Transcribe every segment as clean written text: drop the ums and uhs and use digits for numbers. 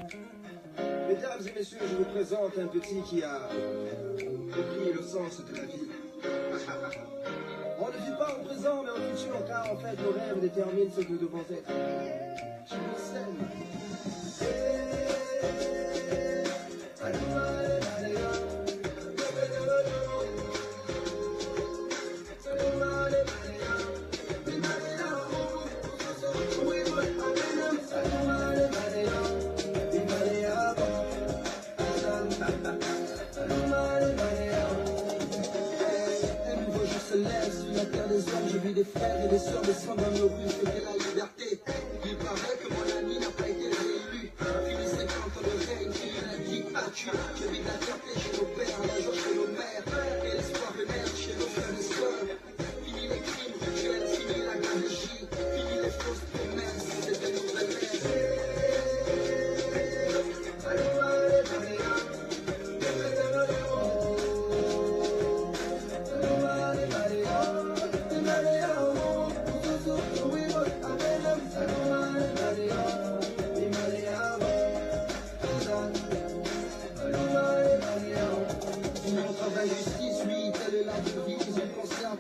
Mesdames et messieurs, je vous présente un petit qui a oublié le sens de la vie. On ne vit pas au présent, mais au futur, car en fait, nos rêves déterminent ce que nous devons être. Je vous aime. Je vis des frères et des sœurs descendent dans nos rues, c'était la liberté. Il paraît que mon ami n'a pas été réélu. Fini 50 ans de règne, fini la dictature. Je vis de la fierté chez nos pères, la joie chez nos mères. Et l'espoir émerge chez nos frères et sœurs. Fini les crimes rituels, fini la gabegie. Fini les fausses promesses, c'est de nouvelles ères.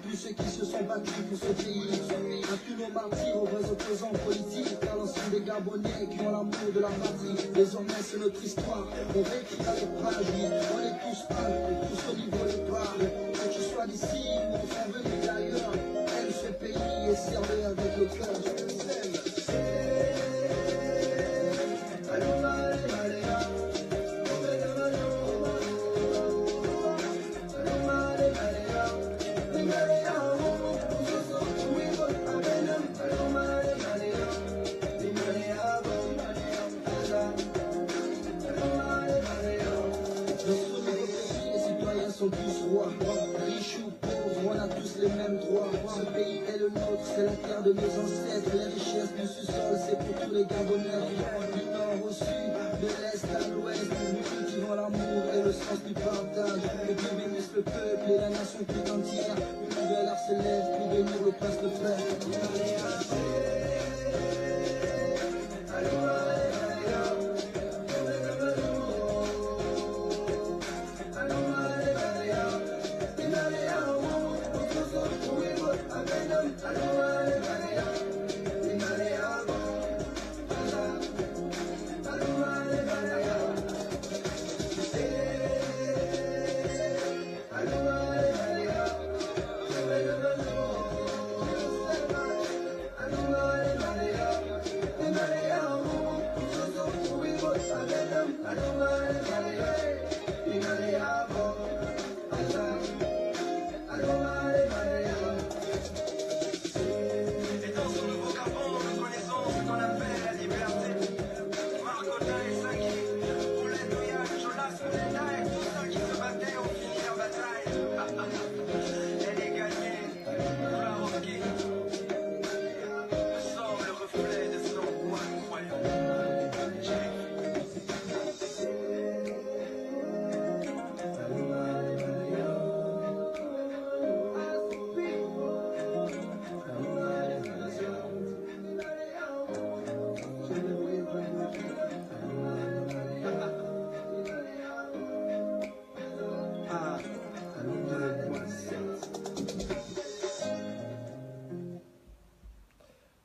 Tous ceux qui se sont battus pour ce pays, à tous nos martyrs, aux vrais opposants politiques, à l'ensemble des Gabonais qui ont l'amour de la patrie. Désormais c'est notre histoire, on réécrit avec braverie. On est tous un, tous au niveau de part. Que tu sois d'ici ou enfin venu d'ailleurs, aime ce pays et servez avec le cœur. Je t'aime. Sont tous rois, riches ou pauvres, on a tous les mêmes droits. Ce pays est le nôtre, c'est la terre de nos ancêtres. Les richesses du sous-sol, c'est pour tous les Gabonais. Du nord au sud, de l'est à l'ouest, nous cultivons l'amour et le sens du partage. Que Dieu bénisse le peuple et la nation tout entière. Une nouvelle art se lève pour bénir le prince de frère.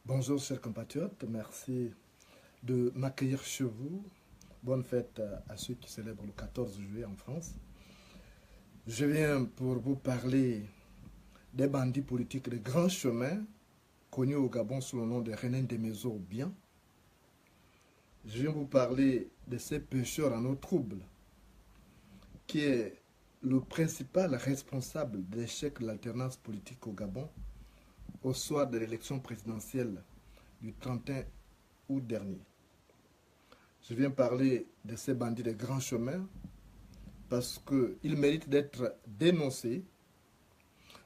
Bonjour chers compatriotes, merci de m'accueillir chez vous. Bonne fête à ceux qui célèbrent le 14 juillet en France. Je viens pour vous parler des bandits politiques de grand chemin, connus au Gabon sous le nom de René Demezo Bien. Je viens vous parler de ces pêcheurs en eau trouble, qui est le principal responsable de l'échec de l'alternance politique au Gabon au soir de l'élection présidentielle du 31 août dernier. Je viens parler de ces bandits de grand chemin parce qu'ils méritent d'être dénoncés.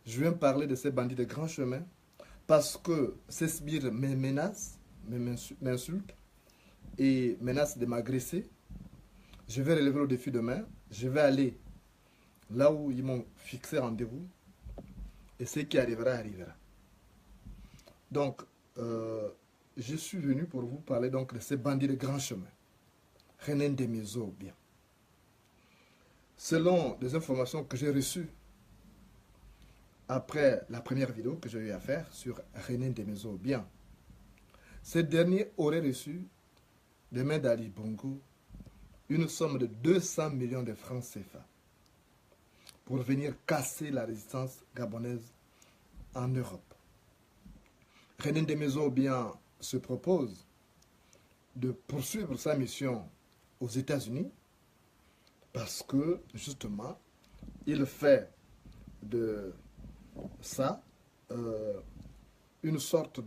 Je viens parler de ces bandits de grand chemin parce que ces sbires me menacent, m'insultent et menacent de m'agresser. Je vais relever le défi demain. Je vais aller là où ils m'ont fixé rendez-vous et ce qui arrivera, arrivera. Donc, je suis venu pour vous parler donc de ces bandits de grand chemin. René Ndemezo bien. Selon des informations que j'ai reçues après la première vidéo que j'ai eu à faire sur René Ndemezo bien, ce dernier aurait reçu des mains d'Ali Bongo une somme de 200 millions de francs CFA pour venir casser la résistance gabonaise en Europe. René Ndemezo bien se propose de poursuivre sa mission aux États-Unis parce que justement il fait de ça une sorte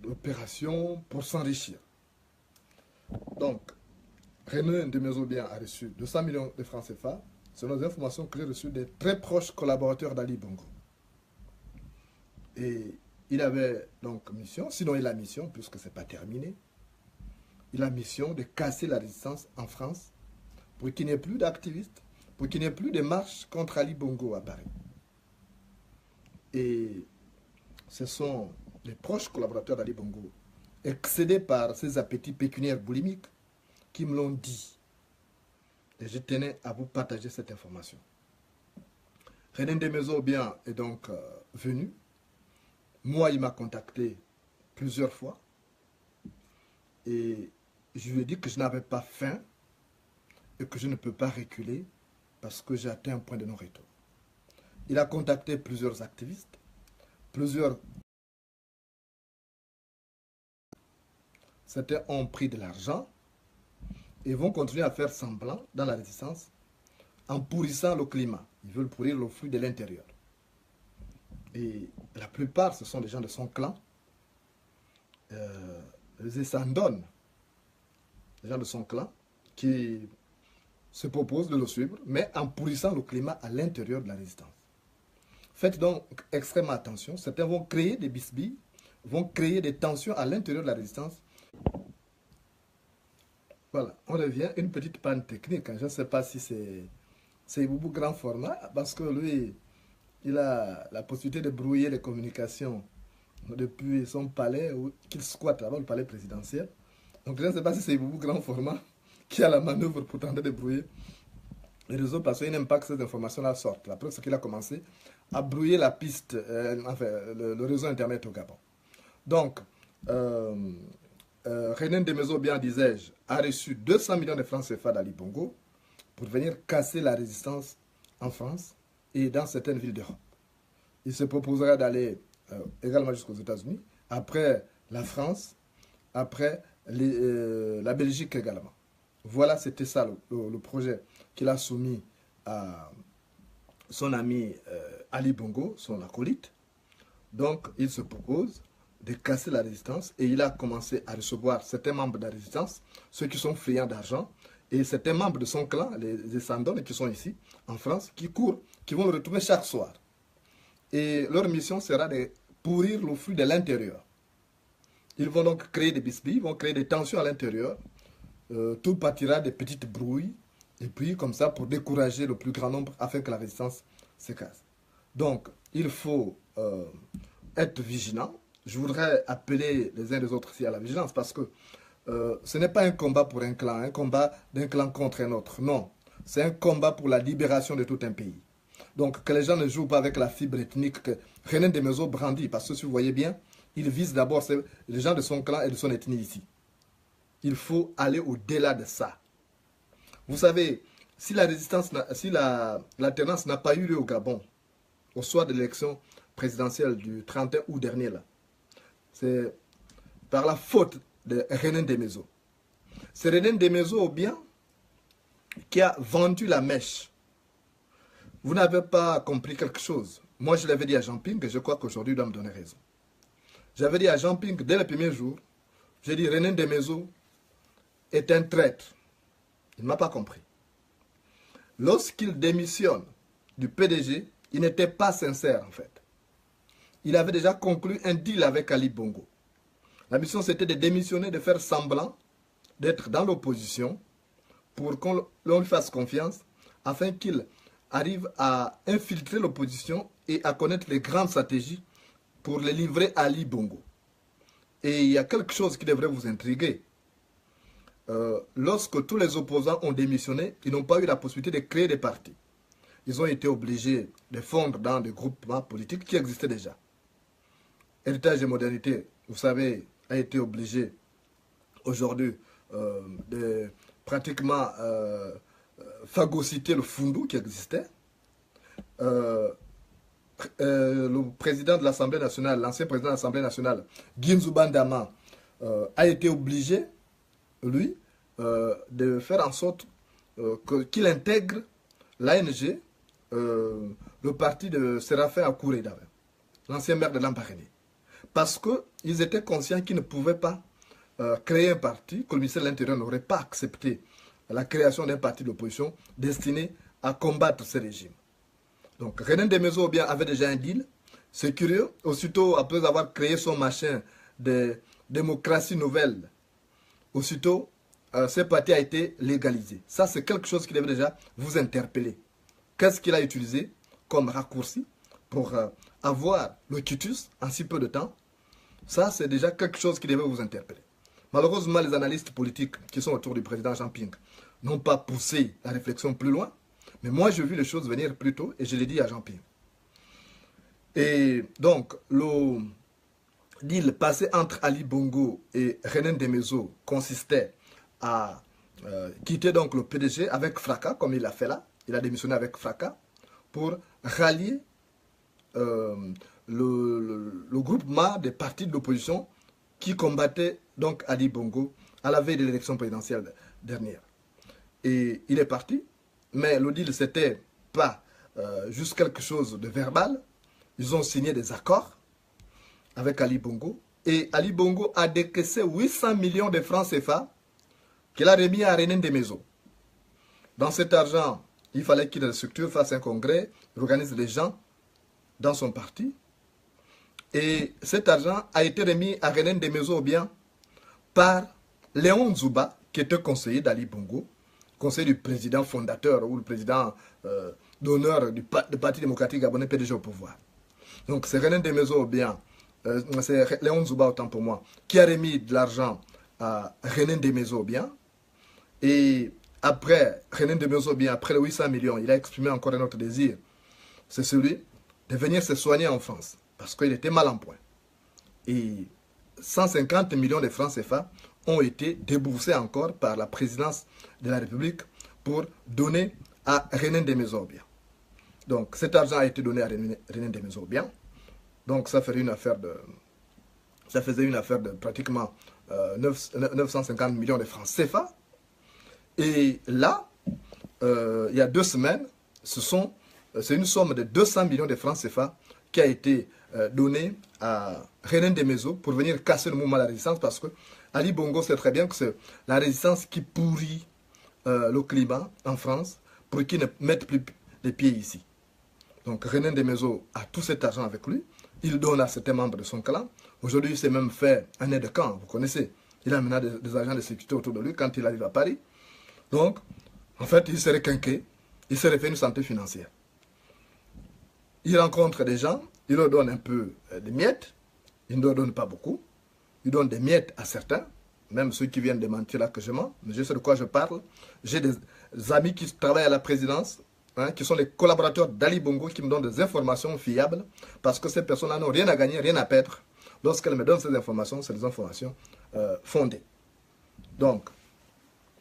d'opération pour s'enrichir. Donc René Ndemezo bien a reçu 200 millions de francs CFA selon les informations que j'ai reçues des très proches collaborateurs d'Ali Bongo. Et il avait donc mission, sinon il a mission, puisque ce n'est pas terminé, il a mission de casser la résistance en France pour qu'il n'y ait plus d'activistes, pour qu'il n'y ait plus de marches contre Ali Bongo à Paris. Et ce sont les proches collaborateurs d'Ali Bongo, excédés par ses appétits pécuniaires boulimiques, qui me l'ont dit. Et je tenais à vous partager cette information. René Ndemezo bien est donc venu. Moi, il m'a contacté plusieurs fois. Et je lui ai dit que je n'avais pas faim et que je ne peux pas reculer parce que j'ai atteint un point de non-retour. Il a contacté plusieurs activistes, certains ont pris de l'argent et vont continuer à faire semblant dans la résistance en pourrissant le climat. Ils veulent pourrir le flux de l'intérieur. Et la plupart, ce sont des gens de son clan. Les Essandonnes, les gens de son clan, qui se proposent de le suivre, mais en pourrissant le climat à l'intérieur de la résistance. Faites donc extrêmement attention. Certains vont créer des bisbilles, vont créer des tensions à l'intérieur de la résistance. Voilà, on revient à une petite panne technique. Je ne sais pas si c'est Boubou grand format, parce que lui, il a la possibilité de brouiller les communications depuis son palais, qu'il squatte là-bas, le palais présidentiel. Donc je ne sais pas si c'est Boubou grand format qui a la manœuvre pour tenter de brouiller les réseaux, parce qu'il n'aime pas que ces informations-là sortent. La preuve, c'est qu'il a commencé à brouiller la piste, le réseau Internet au Gabon. Donc, René Ndemezo, bien disais-je, a reçu 200 millions de francs CFA d'Ali Bongo pour venir casser la résistance en France et dans certaines villes d'Europe. Il se proposera d'aller également jusqu'aux États-Unis, après la France, après la Belgique également. Voilà, c'était ça le projet qu'il a soumis à son ami Ali Bongo, son acolyte. Donc, il se propose de casser la résistance et il a commencé à recevoir certains membres de la résistance, ceux qui sont friands d'argent, et certains membres de son clan, les Essandonnes qui sont ici, en France, qui courent, qui vont le retrouver chaque soir. Et leur mission sera de pourrir le flux de l'intérieur. Ils vont donc créer des bisbilles, ils vont créer des tensions à l'intérieur, tout partira des petites brouilles, et puis comme ça pour décourager le plus grand nombre afin que la résistance se casse. Donc, il faut être vigilant. Je voudrais appeler les uns et les autres ici à la vigilance parce que ce n'est pas un combat pour un combat d'un clan contre un autre. Non, c'est un combat pour la libération de tout un pays. Donc que les gens ne jouent pas avec la fibre ethnique que René Ndemezo brandit, parce que si vous voyez bien, il vise d'abord les gens de son clan et de son ethnie ici. Il faut aller au-delà de ça. Vous savez, si la résistance, si l'alternance n'a pas eu lieu au Gabon, au soir de l'élection présidentielle du 31 août dernier, là, c'est par la faute de René Ndemezo. C'est René Ndemezo bien qui a vendu la mèche. Vous n'avez pas compris quelque chose. Moi, je l'avais dit à Jean-Ping et je crois qu'aujourd'hui, il doit me donner raison. J'avais dit à Jean-Ping dès le premier jour, j'ai dit René Ndemezo est un traître. Il ne m'a pas compris. Lorsqu'il démissionne du PDG, il n'était pas sincère en fait. Il avait déjà conclu un deal avec Ali Bongo. La mission c'était de démissionner, de faire semblant d'être dans l'opposition pour qu'on lui fasse confiance afin qu'il arrive à infiltrer l'opposition et à connaître les grandes stratégies pour les livrer à Ali Bongo. Et il y a quelque chose qui devrait vous intriguer. lorsque tous les opposants ont démissionné, ils n'ont pas eu la possibilité de créer des partis. Ils ont été obligés de fondre dans des groupements politiques qui existaient déjà. Héritage et modernité, vous savez, a été obligé aujourd'hui de pratiquement phagocyter le Fundu qui existait. Le président de l'Assemblée nationale, l'ancien président de l'Assemblée nationale, Ginzu Bandama, a été obligé, lui, de faire en sorte qu'il intègre l'ANG, le parti de Séraphin Akouré, l'ancien maire de Lambaréné. Parce qu'ils étaient conscients qu'ils ne pouvaient pas créer un parti, que le ministère de l'Intérieur n'aurait pas accepté la création d'un parti d'opposition destiné à combattre ce régime. Donc René Desmaisons avait déjà un deal. C'est curieux, aussitôt après avoir créé son machin de démocratie nouvelle, aussitôt ce parti a été légalisé. Ça, c'est quelque chose qui devait déjà vous interpeller. Qu'est-ce qu'il a utilisé comme raccourci pour avoir le quitus en si peu de temps? Ça, c'est déjà quelque chose qui devait vous interpeller. Malheureusement, les analystes politiques qui sont autour du président Jean Ping n'ont pas poussé la réflexion plus loin. Mais moi, j'ai vu les choses venir plus tôt et je l'ai dit à Jean Ping. Et donc, le deal passé entre Ali Bongo et René Desmaisons consistait à quitter donc le PDG avec fracas, comme il l'a fait là. Il a démissionné avec fracas pour rallier le groupement des partis de l'opposition qui combattaient donc Ali Bongo à la veille de l'élection présidentielle dernière. Et il est parti, mais le deal, c'était pas juste quelque chose de verbal. Ils ont signé des accords avec Ali Bongo. Et Ali Bongo a décaissé 800 millions de francs CFA qu'il a remis à René Desmaisons. Dans cet argent, il fallait qu'il restructure, fasse un congrès, organise les gens dans son parti. Et cet argent a été remis à René Desmaisons par Léon Nzuba, qui était conseiller d'Ali Bongo, conseiller du président fondateur ou le président d'honneur du Parti démocratique gabonais PDG au pouvoir. Donc c'est René Desmaisons c'est Léon Nzuba autant pour moi, qui a remis de l'argent à René Desmaisons et après René Desmaisons après les 800 millions, il a exprimé encore un autre désir, c'est celui de venir se soigner en France, parce qu'il était mal en point. Et 150 millions de francs CFA ont été déboursés encore par la présidence de la République pour donner à René Desmaisons. Donc cet argent a été donné à René Desmaisons. Donc ça faisait une affaire de pratiquement 950 millions de francs CFA. Et là, il y a 2 semaines, c'est une somme de 200 millions de francs CFA qui a été donnée à René Desmaisons pour venir casser le mouvement de la résistance, parce que Ali Bongo sait très bien que c'est la résistance qui pourrit le climat en France pour qu'ils ne mettent plus les pieds ici. Donc René Desmaisons a tout cet argent avec lui, il donne à certains membres de son clan. Aujourd'hui, il s'est même fait un aide-de-camp, vous connaissez. Il a maintenant des agents de sécurité autour de lui quand il arrive à Paris. Donc, en fait, il s'est requinqué, il s'est refait une santé financière. Il rencontre des gens, il leur donne un peu de miettes, il ne leur donne pas beaucoup, il donne des miettes à certains, même ceux qui viennent démentir là que je mens, mais je sais de quoi je parle. J'ai des amis qui travaillent à la présidence, qui sont les collaborateurs d'Ali Bongo, qui me donnent des informations fiables, parce que ces personnes-là n'ont rien à gagner, rien à perdre. Lorsqu'elles me donnent ces informations, c'est des informations fondées. Donc,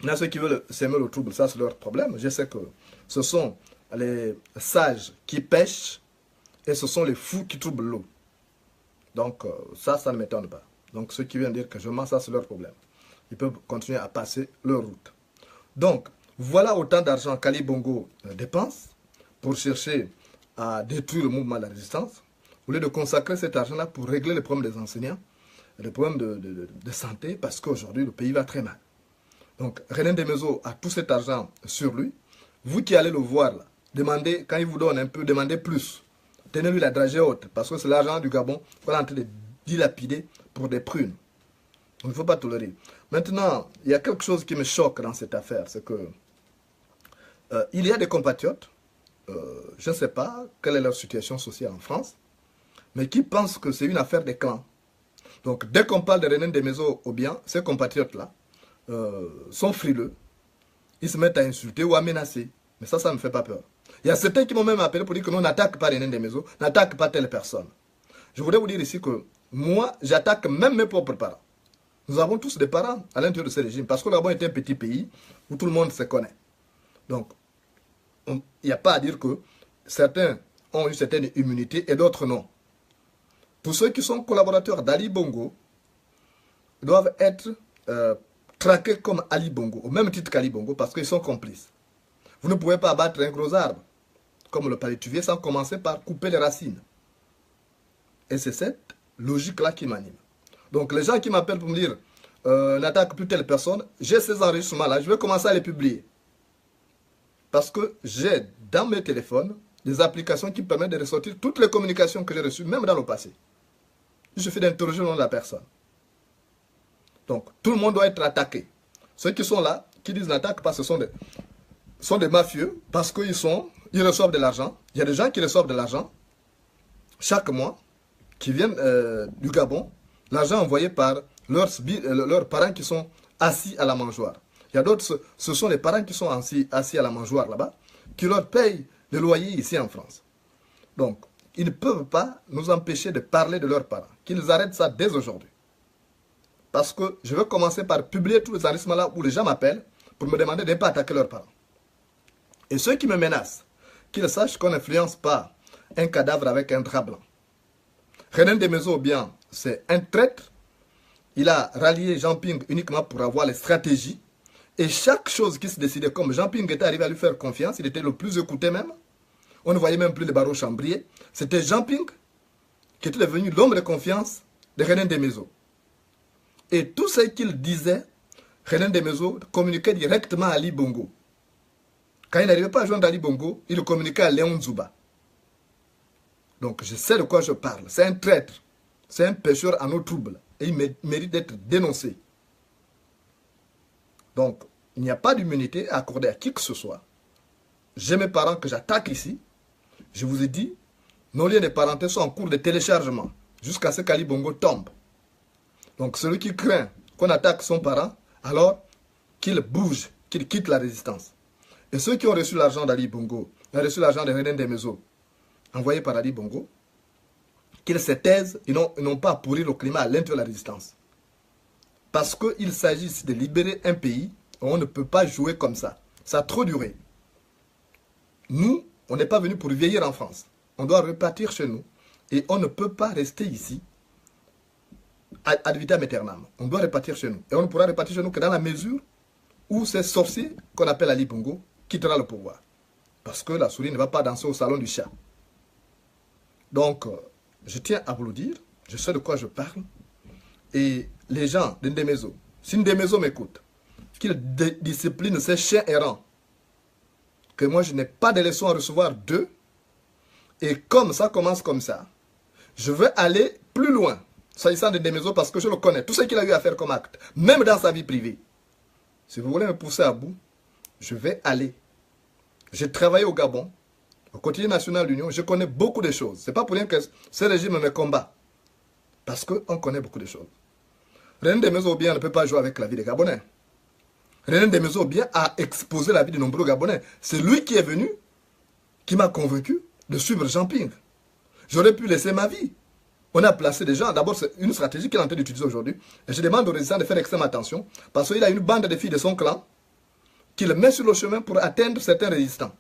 il y a ceux qui veulent s'aimer le trouble, ça c'est leur problème. Je sais que ce sont les sages qui pêchent et ce sont les fous qui troublent l'eau. Donc ça ne m'étonne pas. Donc ceux qui viennent dire que je mens, ça c'est leur problème. Ils peuvent continuer à passer leur route. Donc, voilà autant d'argent qu'Ali Bongo dépense pour chercher à détruire le mouvement de la résistance, au lieu de consacrer cet argent-là pour régler les problèmes des enseignants, les problèmes de santé, parce qu'aujourd'hui le pays va très mal. Donc René Desmaisons a tout cet argent sur lui. Vous qui allez le voir, là, demandez, quand il vous donne un peu, demandez plus. Tenez-lui la dragée haute, parce que c'est l'argent du Gabon qu'on est en train de dilapider pour des prunes. Donc, il ne faut pas tolérer. Maintenant, il y a quelque chose qui me choque dans cette affaire, c'est que il y a des compatriotes, je ne sais pas quelle est leur situation sociale en France, mais qui pensent que c'est une affaire des clans. Donc, dès qu'on parle de René Desmaisons ces compatriotes-là, sont frileux, ils se mettent à insulter ou à menacer. Mais ça ne me fait pas peur. Il y a certains qui m'ont même appelé pour dire que nous n'attaquons pas René Ndemezo, n'attaque pas telle personne. Je voudrais vous dire ici que moi, j'attaque même mes propres parents. Nous avons tous des parents à l'intérieur de ce régime, parce que là-bas est un petit pays où tout le monde se connaît. Donc, il n'y a pas à dire que certains ont une certaine immunité et d'autres non. Tous ceux qui sont collaborateurs d'Ali Bongo doivent être traqués comme Ali Bongo, au même titre qu'Ali Bongo, parce qu'ils sont complices. Vous ne pouvez pas abattre un gros arbre, comme le palétuvier, sans commencer par couper les racines. Et c'est cette logique-là qui m'anime. Donc les gens qui m'appellent pour me dire n'attaque plus telle personne, j'ai ces enregistrements-là, je vais commencer à les publier. Parce que j'ai dans mes téléphones des applications qui permettent de ressortir toutes les communications que j'ai reçues, même dans le passé. Il suffit d'interroger le nom de la personne. Donc tout le monde doit être attaqué. Ceux qui sont là, qui disent n'attaque pas, ce sont des mafieux, parce qu'ils reçoivent de l'argent. Il y a des gens qui reçoivent de l'argent chaque mois, qui viennent du Gabon, l'argent envoyé par leurs parents qui sont assis à la mangeoire. Il y a d'autres, ce sont les parents qui sont assis à la mangeoire là-bas, qui leur payent le loyer ici en France. Donc, ils ne peuvent pas nous empêcher de parler de leurs parents. Qu'ils arrêtent ça dès aujourd'hui. Parce que je vais commencer par publier tous les enregistrements là où les gens m'appellent pour me demander de ne pas attaquer leurs parents. Et ceux qui me menacent, qu'ils sachent qu'on n'influence pas un cadavre avec un drap blanc. René Ndemezo, bien, c'est un traître. Il a rallié Jean Ping uniquement pour avoir les stratégies. Et chaque chose qui se décidait, comme Jean Ping était arrivé à lui faire confiance, il était le plus écouté même. On ne voyait même plus les barreaux chambriers. C'était Jean Ping qui était devenu l'homme de confiance de René Ndemezo. Et tout ce qu'il disait, René Ndemezo communiquait directement à Ali Bongo. Quand il n'arrivait pas à joindre Ali Bongo, il communiquait à Léon Zouba. Donc je sais de quoi je parle. C'est un traître. C'est un pécheur à nos troubles. Et il mérite d'être dénoncé. Donc, il n'y a pas d'immunité à accorder à qui que ce soit. J'ai mes parents que j'attaque ici. Je vous ai dit, nos liens de parenté sont en cours de téléchargement jusqu'à ce qu'Ali Bongo tombe. Donc, celui qui craint qu'on attaque son parent, alors qu'il bouge, qu'il quitte la résistance. Et ceux qui ont reçu l'argent d'Ali Bongo, ont reçu l'argent de René Ndemezo, envoyé par Ali Bongo, qu'ils se taisent, ils n'ont pas à pourrir le climat à l'intérieur de la résistance. Parce qu'il s'agit de libérer un pays, on ne peut pas jouer comme ça. Ça a trop duré. Nous, on n'est pas venu pour vieillir en France. On doit repartir chez nous. Et on ne peut pas rester ici ad vitam aeternam. On doit repartir chez nous. Et on ne pourra repartir chez nous que dans la mesure où ces sorciers qu'on appelle Ali Bongo quittera le pouvoir. Parce que la souris ne va pas danser au salon du chat. Donc, je tiens à vous le dire. Je sais de quoi je parle. Et les gens de Ndemezo, si Ndemezo m'écoute, qu'il discipline ces chiens errants, que moi je n'ai pas de leçons à recevoir d'eux, et comme ça commence comme ça, je veux aller plus loin, s'agissant de Ndemezo, parce que je le connais, tout ce qu'il a eu à faire comme acte, même dans sa vie privée. Si vous voulez me pousser à bout, je vais aller. J'ai travaillé au Gabon, au quotidien national de l'Union, je connais beaucoup de choses. Ce n'est pas pour rien que ce régime me combat. Parce qu'on connaît beaucoup de choses. René Ndemezo bien ne peut pas jouer avec la vie des Gabonais. René Ndemezo bien a exposé la vie de nombreux Gabonais. C'est lui qui est venu, qui m'a convaincu de suivre Jean Ping. J'aurais pu laisser ma vie. On a placé des gens. D'abord, c'est une stratégie qu'il est en train d'utiliser aujourd'hui. Et je demande aux résistants de faire extrêmement attention. Parce qu'il a une bande de filles de son clan qu'il met sur le chemin pour atteindre certains résistants.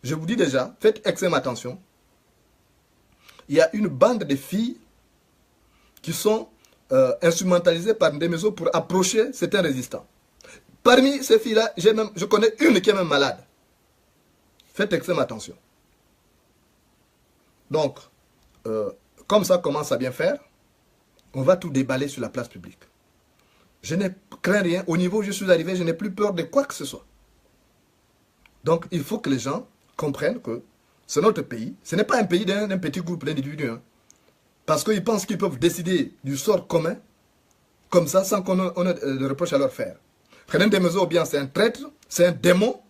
Je vous dis déjà, faites extrêmement attention. Il y a une bande de filles qui sont instrumentalisées par Ndemezo pour approcher certains résistants. Parmi ces filles-là, je connais une qui est même malade. Faites extrêmement attention. Donc, comme ça commence à bien faire, on va tout déballer sur la place publique. Je ne crains rien. Au niveau où je suis arrivé, je n'ai plus peur de quoi que ce soit. Donc, il faut que les gens comprennent que c'est notre pays. Ce n'est pas un pays d'un petit groupe d'individus. Hein. Parce qu'ils pensent qu'ils peuvent décider du sort commun, comme ça, sans qu'on ait de reproche à leur faire. René Ndemezo, bien, c'est un traître, c'est un démon,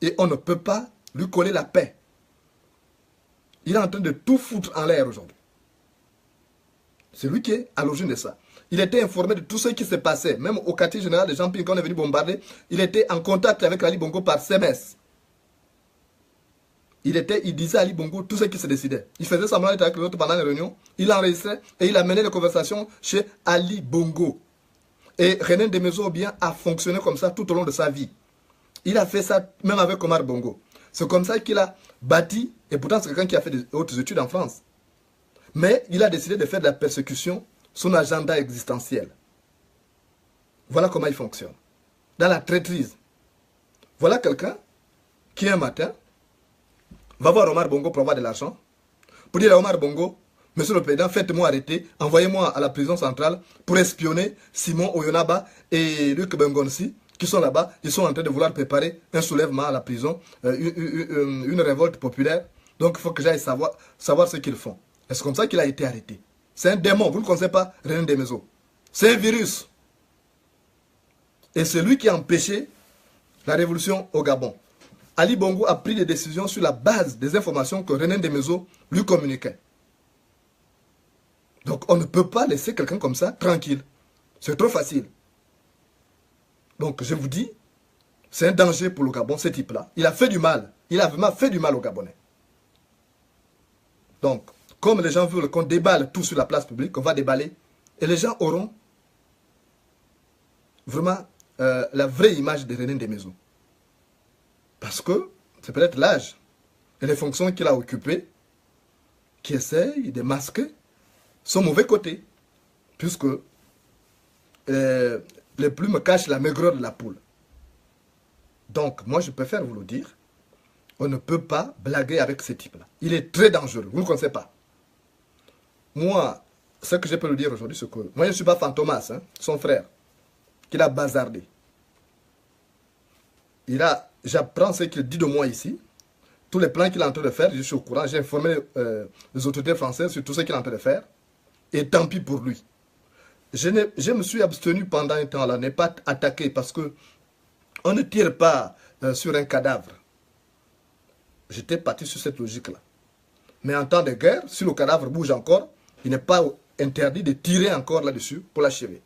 et on ne peut pas lui coller la paix. Il est en train de tout foutre en l'air aujourd'hui. C'est lui qui est à l'origine de ça. Il était informé de tout ce qui se passait. Même au quartier général de Jean-Ping, quand on est venu bombarder, il était en contact avec Ali Bongo par SMS. Il disait à Ali Bongo tout ce qui se décidait. Il faisait semblant d'être avec l'autre pendant les réunions. Il enregistrait et il a mené les conversations chez Ali Bongo. Et René Desmaisons bien a fonctionné comme ça tout au long de sa vie. Il a fait ça même avec Omar Bongo. C'est comme ça qu'il a bâti, et pourtant c'est quelqu'un qui a fait des hautes études en France. Mais il a décidé de faire de la persécution son agenda existentiel. Voilà comment il fonctionne. Dans la traîtrise. Voilà quelqu'un qui un matin va voir Omar Bongo pour avoir de l'argent. Pour dire à Omar Bongo, Monsieur le Président, faites-moi arrêter, envoyez-moi à la prison centrale pour espionner Simon Oyonaba et Luc Bengonsi, qui sont là-bas. Ils sont en train de vouloir préparer un soulèvement à la prison, une révolte populaire. Donc il faut que j'aille savoir ce qu'ils font. Et c'est comme ça qu'il a été arrêté. C'est un démon, vous ne connaissez pas René Desmaisons. C'est un virus. Et c'est lui qui a empêché la révolution au Gabon. Ali Bongo a pris des décisions sur la base des informations que René Desmaisons lui communiquait. Donc on ne peut pas laisser quelqu'un comme ça tranquille. C'est trop facile. Donc je vous dis, c'est un danger pour le Gabon, ce type-là. Il a fait du mal. Il a vraiment fait du mal aux Gabonais. Donc, comme les gens veulent qu'on déballe tout sur la place publique, on va déballer. Et les gens auront vraiment la vraie image de René Desmaisons. Parce que c'est peut-être l'âge et les fonctions qu'il a occupées qui essayent de masquer son mauvais côté. Puisque les plumes cachent la maigreur de la poule. Donc, moi, je préfère vous le dire. On ne peut pas blaguer avec ce type-là. Il est très dangereux. Vous ne le connaissez pas. Moi, ce que je peux le dire aujourd'hui, c'est que moi, je ne suis pas Fantomas, hein, son frère, qu'il a bazardé. J'apprends ce qu'il dit de moi ici. Tous les plans qu'il est en train de faire, je suis au courant. J'ai informé les autorités françaises sur tout ce qu'il est en train de faire. Et tant pis pour lui. Je me suis abstenu pendant un temps là, ne pas attaquer parce que on ne tire pas sur un cadavre. J'étais parti sur cette logique-là. Mais en temps de guerre, si le cadavre bouge encore, il n'est pas interdit de tirer encore là-dessus pour l'achever.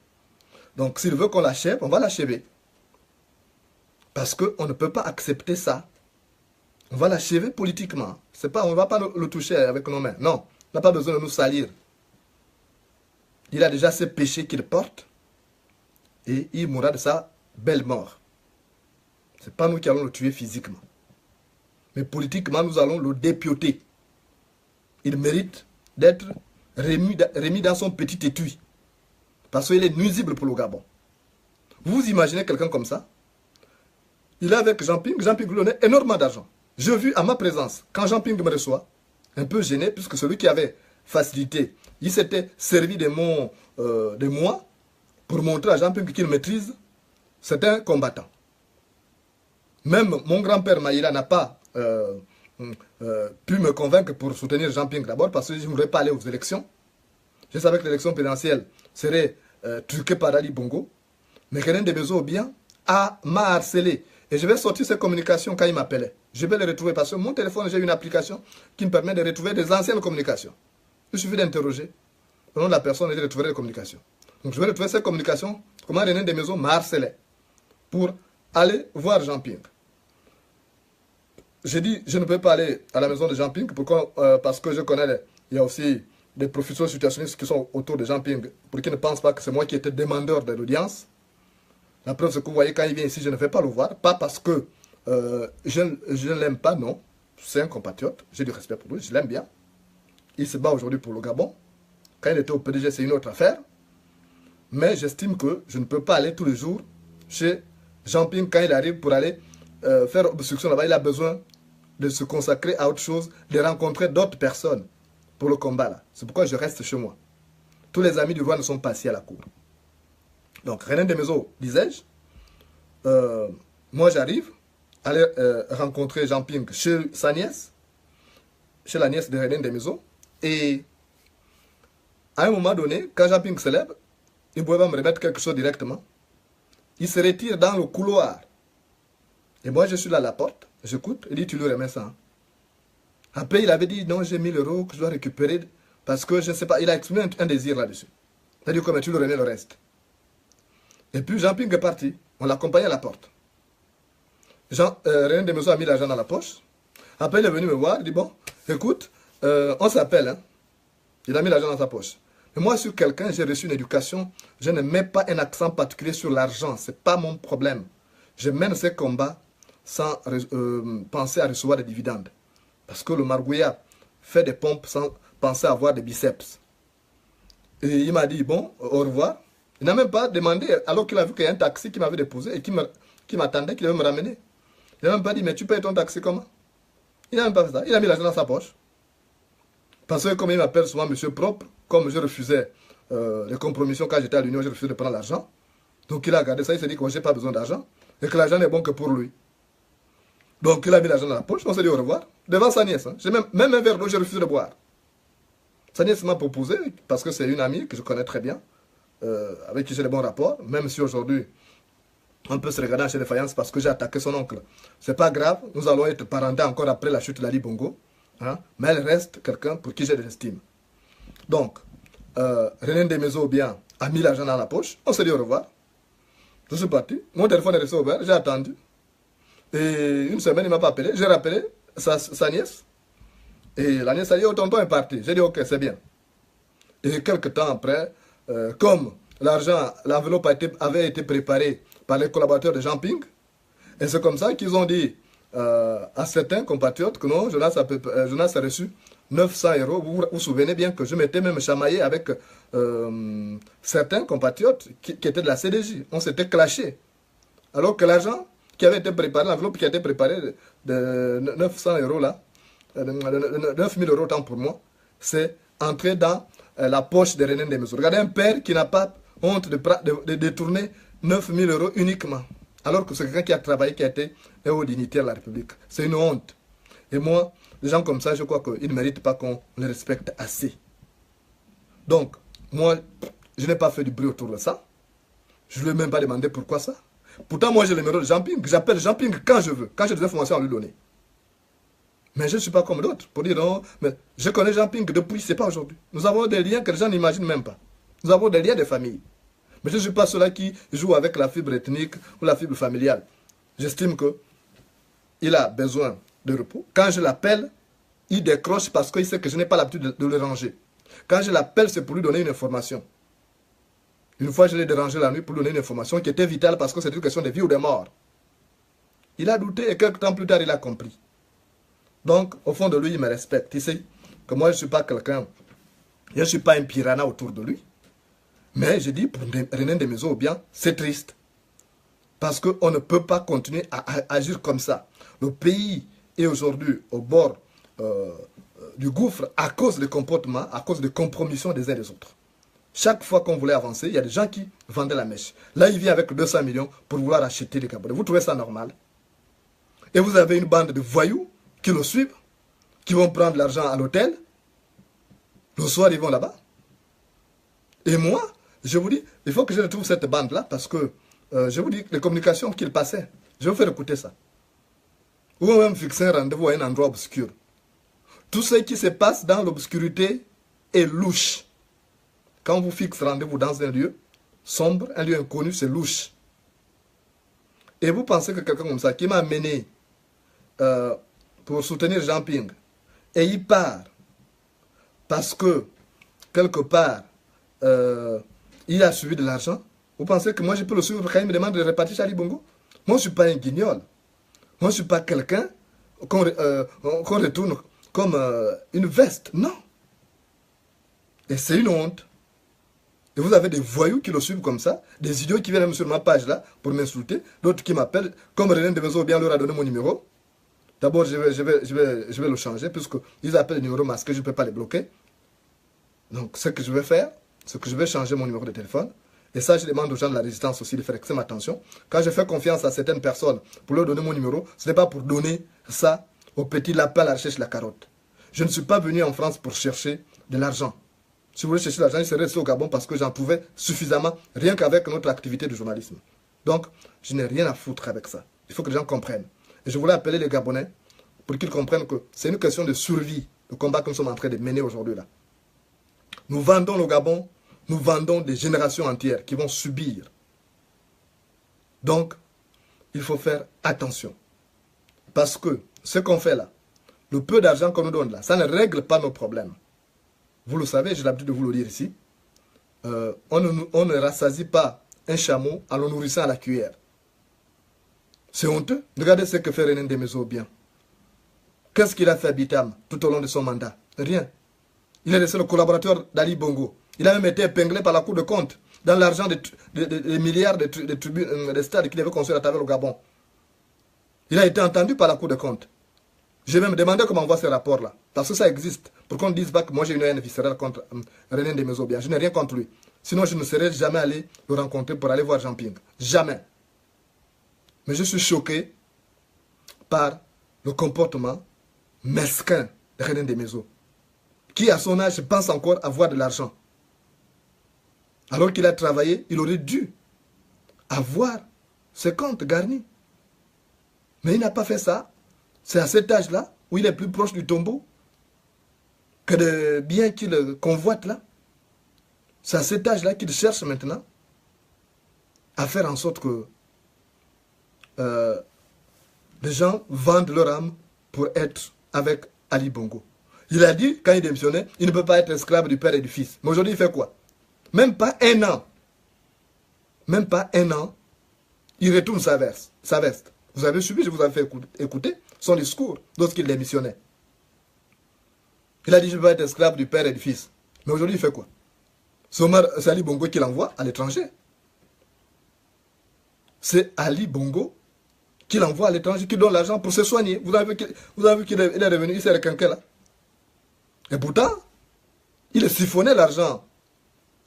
Donc s'il veut qu'on l'achève, on va l'achever. Parce qu'on ne peut pas accepter ça. On va l'achever politiquement. On ne va pas le toucher avec nos mains. Non, on n'a pas besoin de nous salir. Il a déjà ses péchés qu'il porte. Et il mourra de sa belle mort. Ce n'est pas nous qui allons le tuer physiquement. Mais politiquement, nous allons le dépioter. Il mérite d'être remis dans son petit étui. Parce qu'il est nuisible pour le Gabon. Vous imaginez quelqu'un comme ça? Il est avec Jean-Ping. Jean-Ping lui donnait énormément d'argent. J'ai vu à ma présence, quand Jean-Ping me reçoit, un peu gêné, puisque celui qui avait facilité, il s'était servi de moi pour montrer à Jean-Ping qu'il maîtrise. C'est un combattant. Même mon grand-père Maïla n'a pas pu me convaincre pour soutenir Jean-Ping d'abord parce que je ne voudrais pas aller aux élections. Je savais que l'élection présidentielle serait truquée par Ali Bongo. Mais René Desmaisons bien m'a harcelé. Et je vais sortir ces communications quand il m'appelait. Je vais les retrouver parce que mon téléphone, j'ai une application qui me permet de retrouver des anciennes communications. Il suffit d'interroger le nom de la personne et de retrouver les communications. Donc je vais retrouver ces communications, comment René Desmaisons m'a harcelé pour aller voir Jean-Ping. J'ai dit, je ne peux pas aller à la maison de Jean-Ping parce que je connais, il y a aussi des professeurs situationnistes qui sont autour de Jean-Ping pour qu'ils ne pensent pas que c'est moi qui étais demandeur de l'audience. La preuve, c'est que vous voyez, quand il vient ici, je ne vais pas le voir. Pas parce que je ne l'aime pas, non. C'est un compatriote, j'ai du respect pour lui, je l'aime bien. Il se bat aujourd'hui pour le Gabon. Quand il était au PDG, c'est une autre affaire. Mais j'estime que je ne peux pas aller tous les jours chez Jean-Ping quand il arrive pour aller faire obstruction là-bas. Il a besoin de se consacrer à autre chose, de rencontrer d'autres personnes pour le combat là. C'est pourquoi je reste chez moi. Tous les amis du roi ne sont pas assis à la cour. Donc René Desmaisons, disais-je, moi j'arrive à aller rencontrer Jean-Ping chez sa nièce, chez la nièce de René Desmaisons, et à un moment donné, quand Jean-Ping se lève, il ne pouvait pas me remettre quelque chose directement. Il se retire dans le couloir. Et moi je suis là à la porte, j'écoute, il dit tu lui remets ça. Après il avait dit non, j'ai 1000 € que je dois récupérer parce que je ne sais pas, il a exprimé un désir là-dessus. C'est-à-dire que tu leur donnais le reste. Et puis Jean Ping est parti. On l'accompagnait à la porte. René Desmaisons a mis l'argent dans la poche. Après, il est venu me voir. Il dit, bon, écoute, on s'appelle. Hein. Il a mis l'argent dans sa poche. Mais moi, sur quelqu'un, j'ai reçu une éducation. Je ne mets pas un accent particulier sur l'argent. Ce n'est pas mon problème. Je mène ces combats sans penser à recevoir des dividendes. Parce que le margouillard fait des pompes sans penser à avoir des biceps. Et il m'a dit, bon, au revoir. Il n'a même pas demandé, alors qu'il a vu qu'il y a un taxi qui m'avait déposé et qui m'attendait, qu'il devait me ramener. Il n'a même pas dit, mais tu payes ton taxi comment? Il n'a même pas fait ça. Il a mis l'argent dans sa poche. Parce que comme il m'appelle souvent monsieur propre, comme je refusais les compromissions quand j'étais à l'Union, je refusais de prendre l'argent. Donc il a regardé ça, il s'est dit que je n'ai pas besoin d'argent et que l'argent n'est bon que pour lui. Donc il a mis l'argent dans la poche, on s'est dit au revoir. Devant sa nièce, hein. Même un verre d'eau, j'ai refusé de boire. Sa nièce m'a proposé, parce que c'est une amie que je connais très bien, avec qui j'ai de bons rapports, même si aujourd'hui on peut se regarder chez les faïences parce que j'ai attaqué son oncle. C'est pas grave, nous allons être parentés encore après la chute de l'Ali Bongo, hein, mais elle reste quelqu'un pour qui j'ai de l'estime. Donc, René Desmaisons bien a mis l'argent dans la poche, on s'est dit au revoir. Je suis parti, mon téléphone est resté ouvert, j'ai attendu. Et une semaine, il ne m'a pas appelé, j'ai rappelé sa nièce. Et la nièce a dit, oh tonton est parti. J'ai dit, ok, c'est bien. Et quelques temps après, comme l'argent, l'enveloppe avait été préparée par les collaborateurs de Jean Ping, et c'est comme ça qu'ils ont dit à certains compatriotes que non, Jonas a reçu 900 €. Vous vous souvenez bien que je m'étais même chamaillé avec certains compatriotes qui étaient de la CDJ. On s'était clashé. Alors que l'argent qui avait été préparé, l'enveloppe qui a été préparée de 900 € là, 9000 € tant pour moi, c'est entré dans la poche de René Desmaisons. Regardez un père qui n'a pas honte de détourner 9000 € uniquement. Alors que c'est quelqu'un qui a travaillé, qui a été un haut dignitaire de la République. C'est une honte. Et moi, les gens comme ça, je crois qu'ils ne méritent pas qu'on les respecte assez. Donc, moi, je n'ai pas fait du bruit autour de ça. Je ne lui ai même pas demandé pourquoi ça. Pourtant, moi, j'ai le numéro de Jean Ping. J'appelle Jean Ping quand je veux. Quand j'ai des informations à lui donner. Mais je ne suis pas comme d'autres pour dire non, mais je connais Jean Ping depuis, ce n'est pas aujourd'hui. Nous avons des liens que les gens n'imaginent même pas. Nous avons des liens de famille. Mais je ne suis pas ceux-là qui jouent avec la fibre ethnique ou la fibre familiale. J'estime qu'il a besoin de repos. Quand je l'appelle, il décroche parce qu'il sait que je n'ai pas l'habitude de le ranger. Quand je l'appelle, c'est pour lui donner une information. Une fois, je l'ai dérangé la nuit pour lui donner une information qui était vitale parce que c'est une question de vie ou de mort. Il a douté et quelques temps plus tard, il a compris. Donc, au fond de lui, il me respecte. Il sait que moi, je ne suis pas quelqu'un, je ne suis pas un piranha autour de lui. Mais je dis, pour René Desmaisons, bien, c'est triste. Parce qu'on ne peut pas continuer à agir comme ça. Le pays est aujourd'hui au bord du gouffre à cause des comportements, à cause des compromissions des uns et des autres. Chaque fois qu'on voulait avancer, il y a des gens qui vendaient la mèche. Là, il vient avec 200 millions pour vouloir acheter les Gabonais. Vous trouvez ça normal? Et vous avez une bande de voyous qui le suivent, qui vont prendre l'argent à l'hôtel. Le soir, ils vont là-bas. Et moi, je vous dis, il faut que je retrouve cette bande-là parce que, je vous dis, les communications qu'il passait, je vais vous faire écouter ça. Ou même fixer un rendez-vous à un endroit obscur. Tout ce qui se passe dans l'obscurité est louche. Quand vous fixez rendez-vous dans un lieu sombre, un lieu inconnu, c'est louche. Et vous pensez que quelqu'un comme ça, qui m'a amené pour soutenir Jean Ping, et il part parce que, quelque part, il a suivi de l'argent, vous pensez que moi je peux le suivre quand il me demande de répartir Charlie Bongo? Moi je ne suis pas un guignol. Moi je ne suis pas quelqu'un qu'on retourne comme une veste. Non. Et c'est une honte. Et vous avez des voyous qui le suivent comme ça, des idiots qui viennent sur ma page là pour m'insulter, d'autres qui m'appellent, comme René Desmaisons bien leur a donné mon numéro. D'abord, je vais le changer, puisqu'ils appellent le numéro masqué, je ne peux pas les bloquer. Donc, ce que je vais faire, c'est que je vais changer mon numéro de téléphone. Et ça, je demande aux gens de la résistance aussi de faire extrêmement attention. Quand je fais confiance à certaines personnes pour leur donner mon numéro, ce n'est pas pour donner ça au petit lapin à la recherche de la carotte. Je ne suis pas venu en France pour chercher de l'argent. Si vous voulez chercher l'argent, je serais resté au Gabon parce que j'en trouvais suffisamment, rien qu'avec notre activité de journalisme. Donc, je n'ai rien à foutre avec ça. Il faut que les gens comprennent. Et je voulais appeler les Gabonais pour qu'ils comprennent que c'est une question de survie, le combat que nous sommes en train de mener aujourd'hui là. Nous vendons le Gabon nous vendons des générations entières qui vont subir. Donc, il faut faire attention. Parce que ce qu'on fait là, le peu d'argent qu'on nous donne là, ça ne règle pas nos problèmes. Vous le savez, j'ai l'habitude de vous le dire ici. On ne rassasie pas un chameau en le nourrissant à la cuillère. C'est honteux. Regardez ce que fait René Ndemezo bien. Qu'est-ce qu'il a fait à Bitam tout au long de son mandat? Rien. Il est resté le collaborateur d'Ali Bongo. Il a même été épinglé par la Cour de compte dans l'argent des milliards de stades qu'il devait construire à travers le Gabon. Il a été entendu par la Cour de compte. J'ai même demandé comment on voit ces rapports-là. Parce que ça existe. Pour qu'on ne dise pas que moi j'ai une haine viscérale contre René Ndemezo bien. Je n'ai rien contre lui. Sinon je ne serais jamais allé le rencontrer pour aller voir Jean Ping. Jamais. Mais je suis choqué par le comportement mesquin de René Ndemezo, qui à son âge pense encore avoir de l'argent. Alors qu'il a travaillé, il aurait dû avoir ses comptes garnis. Mais il n'a pas fait ça. C'est à cet âge-là, où il est plus proche du tombeau, que de biens qu'il convoite là. C'est à cet âge-là qu'il cherche maintenant à faire en sorte que les gens vendent leur âme pour être avec Ali Bongo. Il a dit, quand il démissionnait, il ne peut pas être esclave du père et du fils. Mais aujourd'hui, il fait quoi? Même pas un an. Même pas un an, il retourne sa veste. Vous avez suivi, je vous avais fait écouter son discours lorsqu'il démissionnait. Il a dit, je ne peux pas être esclave du père et du fils. Mais aujourd'hui, il fait quoi? C'est Ali Bongo qui l'envoie à l'étranger. C'est Ali Bongo qui l'envoie à l'étranger, qui donne l'argent pour se soigner. Vous avez vu qu'il est revenu, il s'est requinqué là. Et pourtant, il siphonnait l'argent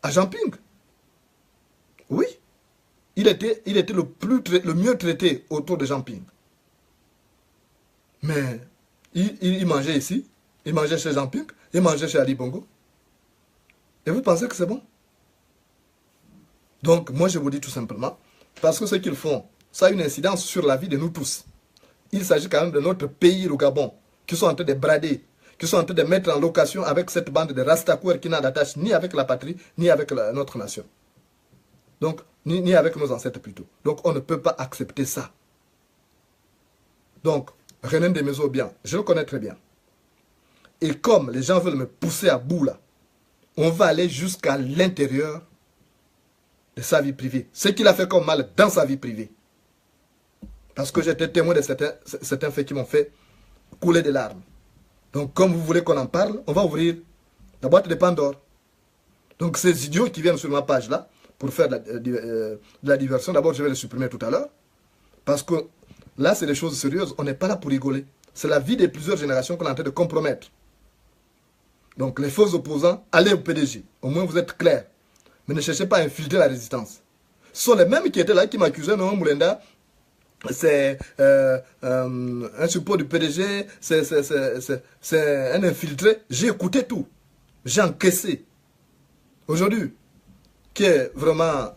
à Jean Ping. Oui. Il était le mieux traité autour de Jean Ping. Mais il mangeait ici, il mangeait chez Jean Ping, il mangeait chez Ali Bongo. Et vous pensez que c'est bon? Donc, moi je vous dis tout simplement, parce que ce qu'ils font, ça a une incidence sur la vie de nous tous. Il s'agit quand même de notre pays, le Gabon, qui sont en train de brader, qui sont en train de mettre en location avec cette bande de Rastaquouers qui n'a d'attache ni avec la patrie, ni avec notre nation. Donc, ni avec nos ancêtres plutôt. Donc, on ne peut pas accepter ça. Donc, René Ndemezo bien, je le connais très bien. Et comme les gens veulent me pousser à bout là, on va aller jusqu'à l'intérieur de sa vie privée. Ce qu'il a fait comme mal dans sa vie privée. Parce que j'étais témoin de certains faits qui m'ont fait couler des larmes. Donc, comme vous voulez qu'on en parle, on va ouvrir la boîte de Pandore. Donc, ces idiots qui viennent sur ma page là, pour faire de la diversion, d'abord je vais les supprimer tout à l'heure. Parce que là, c'est des choses sérieuses. On n'est pas là pour rigoler. C'est la vie de plusieurs générations qu'on est en train de compromettre. Donc, les faux opposants, allez au PDG. Au moins, vous êtes clairs. Mais ne cherchez pas à infiltrer la résistance. Ce sont les mêmes qui étaient là, qui m'accusaient, non, Moulenda, c'est un support du PDG, c'est un infiltré. J'ai écouté tout. J'ai encaissé. Aujourd'hui, qui est vraiment